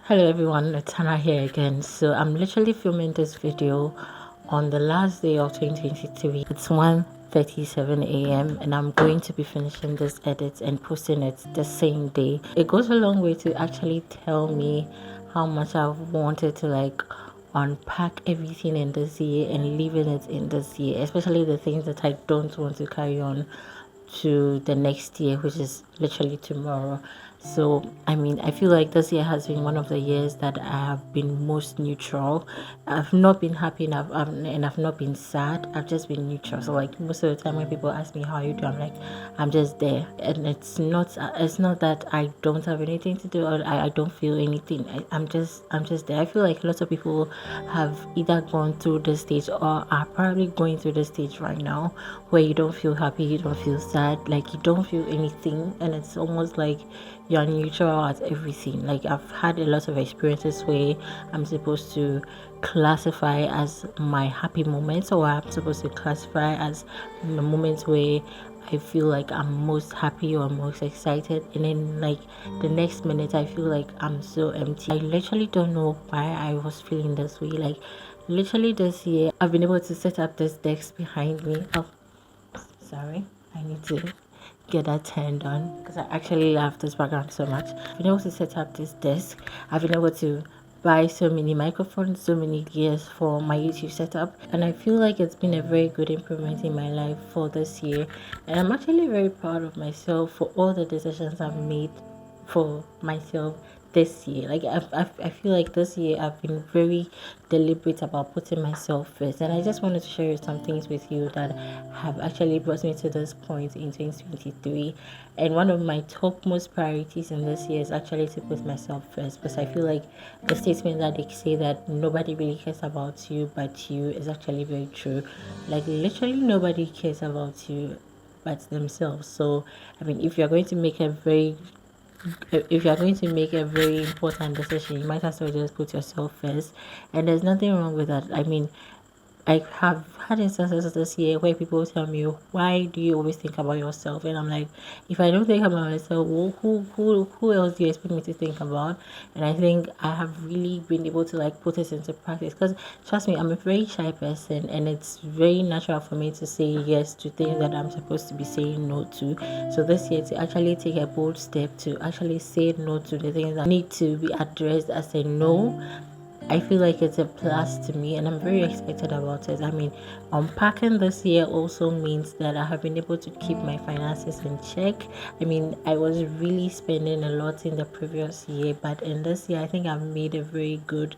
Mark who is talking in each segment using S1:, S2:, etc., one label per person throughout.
S1: Hello everyone, it's Hannah here again. So I'm literally filming this video on the last day of 2023. It's 1:37 a.m. and I'm going to be finishing this edit and posting it the same day. It goes a long way to actually tell me how much I've wanted to unpack everything in this year and leaving it in this year, especially the things that I don't want to carry on to the next year, which is literally tomorrow. So, I feel like this year has been one of the years that I have been most neutral. I've not been happy and I've not been sad. I've just been neutral. So, like most of the time when people ask me how you do, I'm like, I'm just there. And it's not that I don't have anything to do or I don't feel anything. I'm just there. I feel like a lot of people have either gone through this stage or are probably going through this stage right now where you don't feel happy, you don't feel sad, like you don't feel anything, and it's almost like you're neutral at everything. Like I've had a lot of experiences where I'm supposed to classify as my happy moments, or I'm supposed to classify as the moments where I feel like I'm most happy or most excited, and then like the next minute I feel like I'm so empty. I literally don't know why I was feeling this way. Like literally this year I've been able to set up this desk behind me. Oh, sorry, I need to get that turned on because I actually love this background so much. I've been able to set up this desk. I've been able to buy so many microphones, so many gears for my YouTube setup, and I feel like it's been a very good improvement in my life for this year. And I'm actually very proud of myself for all the decisions I've made for myself this year. Like I feel like this year I've been very deliberate about putting myself first, and I just wanted to share some things with you that have actually brought me to this point in 2023. And one of my topmost priorities in this year is actually to put myself first, because I feel like the statement that they say that nobody really cares about you but you is actually very true. Like literally nobody cares about you but themselves. So if you're going to make a very if you're going to make a very important decision, you might as well just put yourself first. And there's nothing wrong with that. I have had instances this year where people tell me, "Why do you always think about yourself?" And I'm like, if I don't think about myself, well, who else do you expect me to think about? And I think I have really been able to like put this into practice, because trust me, I'm a very shy person, and it's very natural for me to say yes to things that I'm supposed to be saying no to. So this year, to actually take a bold step to actually say no to the things that need to be addressed as a no, I feel like it's a plus to me, and I'm very excited about it. Unpacking this year also means that I have been able to keep my finances in check. I was really spending a lot in the previous year, but in this year, I think I've made a very good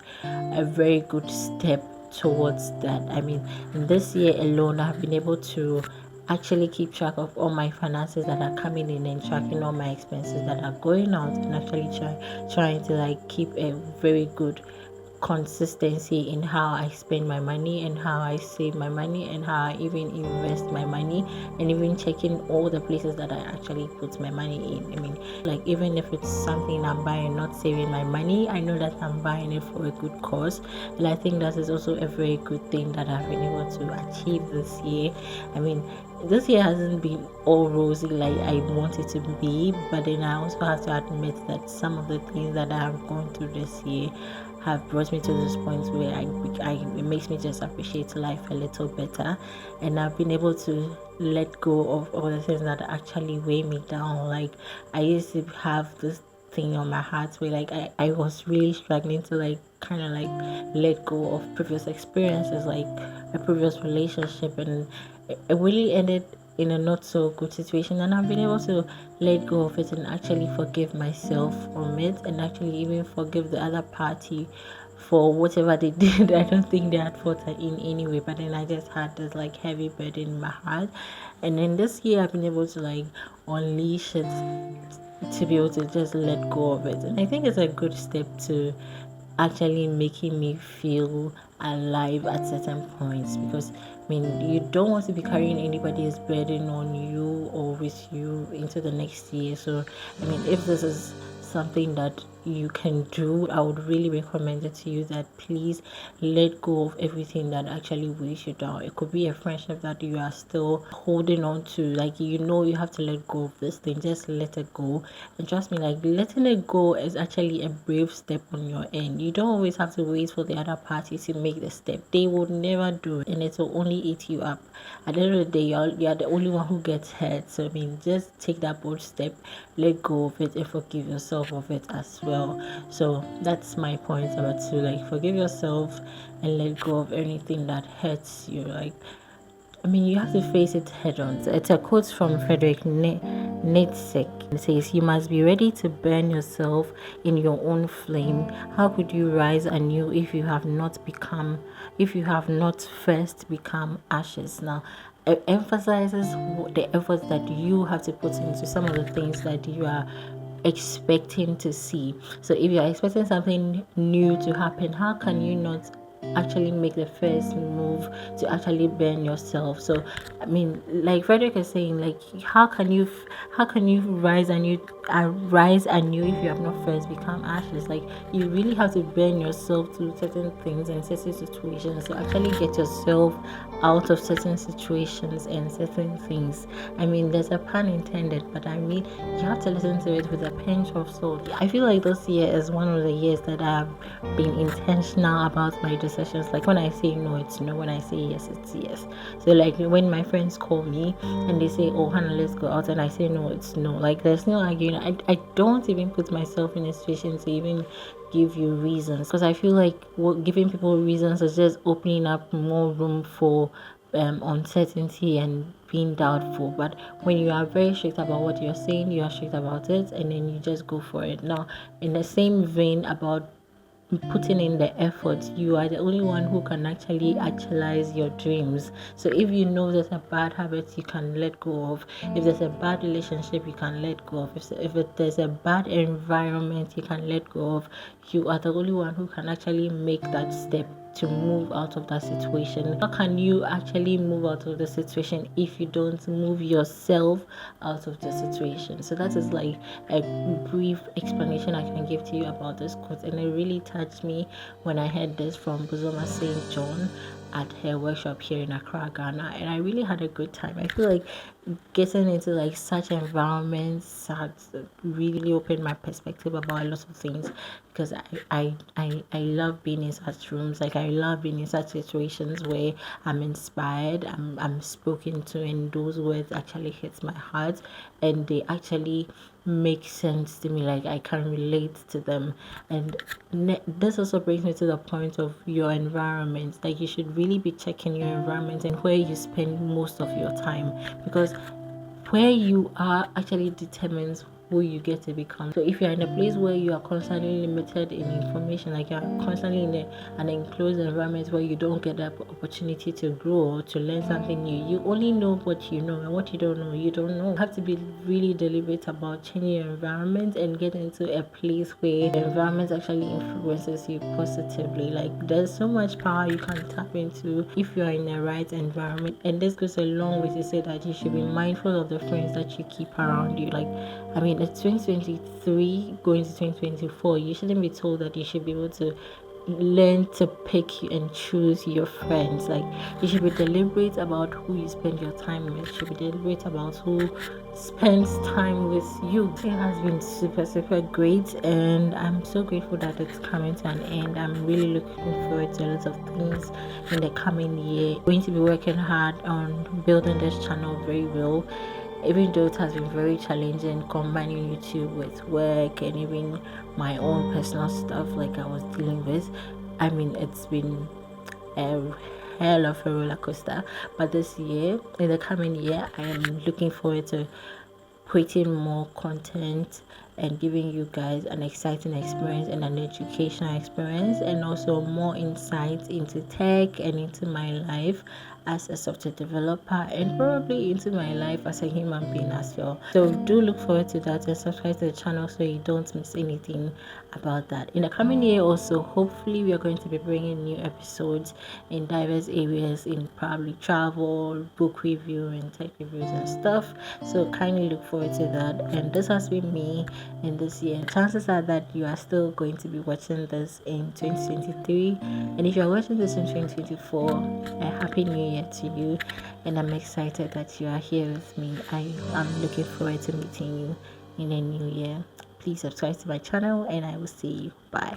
S1: step towards that. In this year alone, I've been able to actually keep track of all my finances that are coming in and tracking all my expenses that are going out, and actually trying to like keep a very good consistency in how I spend my money and how I save my money and how I even invest my money, and even checking all the places that I actually put my money in. Like even if it's something I'm buying, not saving my money, I know that I'm buying it for a good cause. And I think that is also a very good thing that I've been able to achieve this year. This year hasn't been all rosy like I want it to be, but then I also have to admit that some of the things that I have gone through this year have brought me to this point where it makes me just appreciate life a little better, and I've been able to let go of all the things that actually weigh me down. Like I used to have this thing on my heart where like I was really struggling to like kind of like let go of previous experiences, like a previous relationship, and it really ended in a not so good situation, and I've been able to let go of it and actually forgive myself from it, and actually even forgive the other party for whatever they did. I don't think they had fault in any way, but then I just had this like heavy burden in my heart. And then this year I've been able to like unleash it, to be able to just let go of it, and I think it's a good step to actually making me feel alive at certain points, because you don't want to be carrying anybody's burden on you or with you into the next year. So if this is something that you can do, I would really recommend it to you that please let go of everything that actually weighs you down. It could be a friendship that you are still holding on to, like you have to let go of this thing. Just let it go. And trust me, like letting it go is actually a brave step on your end. You don't always have to wait for the other party to make the step. They would never do it, and it will only eat you up. At the end of the day, you're the only one who gets hurt. So I mean, just take that bold step, let go of it, and forgive yourself of it as well. So that's my point about to, like, forgive yourself and let go of anything that hurts you. Like, I mean, you have to face it head on. It's a quote from Frederick Nietzsche. It says, "You must be ready to burn yourself in your own flame. How could you rise anew if you have not first become ashes?" Now, it emphasizes the efforts that you have to put into some of the things that you are expecting to see. So if you're expecting something new to happen, how can you not actually make the first move to actually burn yourself? So I mean, like Frederick is saying, like how can you rise and you rise anew if you have not first become ashes? Like you really have to burn yourself through certain things and certain situations to actually get yourself out of certain situations and certain things. I mean, there's a pun intended, but I mean, you have to listen to it with a pinch of salt. I feel like this year is one of the years that I've been intentional about my decisions. Like when I say no, it's no. When I say yes, it's yes. So like when my friends call me and they say, "Oh, Hannah, let's go out," and I say no, it's no. Like there's no arguing. I don't even put myself in a situation to even give you reasons, because I feel like giving people reasons is just opening up more room for uncertainty and being doubtful. But when you are very strict about what you're saying, you are strict about it, and then you just go for it. Now, in the same vein about putting in the effort, you are the only one who can actually actualize your dreams. So if you know there's a bad habit you can let go of, if there's a bad relationship you can let go of, if there's a bad environment you can let go of, you are the only one who can actually make that step to move out of that situation. How can you actually move out of the situation if you don't move yourself out of the situation? So that is like a brief explanation I can give to you about this quote, and it really touched me when I heard this from Buzoma St. John at her workshop here in Accra, Ghana, and I really had a good time. I feel like getting into like such environments had really opened my perspective about a lot of things, because I love being in such rooms. Like I love being in such situations where I'm inspired, I'm spoken to, and those words actually hits my heart and they actually make sense to me. Like I can relate to them. And this also brings me to the point of your environment. Like you should really be checking your environment and where you spend most of your time, because where you are actually determines who you get to become. So if you're in a place where you are constantly limited in information, like you're constantly in an enclosed environment where you don't get that opportunity to grow or to learn something new, you only know what you know, and what you don't know, you don't know. You have to be really deliberate about changing your environment and get into a place where the environment actually influences you positively. Like there's so much power you can tap into if you're in the right environment. And this goes a long way to say that you should be mindful of the friends that you keep around you. Like I mean, it's 2023 going to 2024. You shouldn't be told that you should be able to learn to pick and choose your friends. Like you should be deliberate about who you spend your time with. You should be deliberate about who spends time with you. It has been super great, and I'm so grateful that it's coming to an end. I'm really looking forward to a lot of things in the coming year. Going to be working hard on building this channel very well, even though it has been very challenging combining YouTube with work and even my own personal stuff like I was dealing with. I mean, it's been a hell of a roller coaster. But this year, in the coming year, I am looking forward to creating more content and giving you guys an exciting experience and an educational experience, and also more insights into tech and into my life as a software developer, and probably into my life as a human being as well. So do look forward to that and subscribe to the channel so you don't miss anything about that. In the coming year also, hopefully we are going to be bringing new episodes in diverse areas, in probably travel, book review, and tech reviews and stuff. So kindly look forward to that. And this has been me, in this year. Chances are that you are still going to be watching this in 2023, and if you are watching this in 2024, a happy new year to you, and I'm excited that you are here with me. I am looking forward to meeting you in a new year. Please subscribe to my channel, and I will see you. Bye.